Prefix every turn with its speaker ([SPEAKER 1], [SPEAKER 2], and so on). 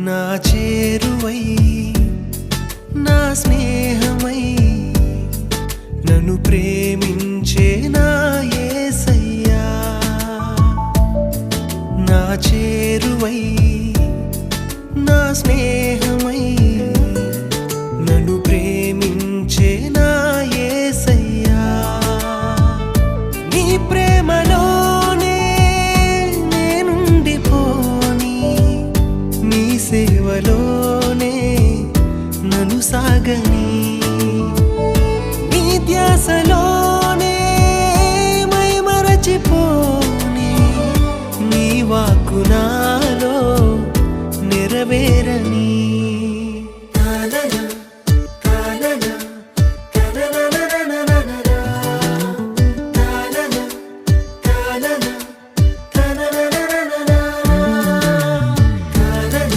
[SPEAKER 1] నా చేరువై నా స్నేహమై నన్ను ప్రేమించే నా యేసయ్యా నా చేరువై నా స్నేహమై నన్ను ప్రేమించే నా యేసయ్యా నీ ప్రేమలోనే నేనుండిపోని నీ సేవలోనే నన్ను సాగని నీ ధ్యాసలోనే మైమరచిపోని నీ వాక్కు నాలో నెరవేరని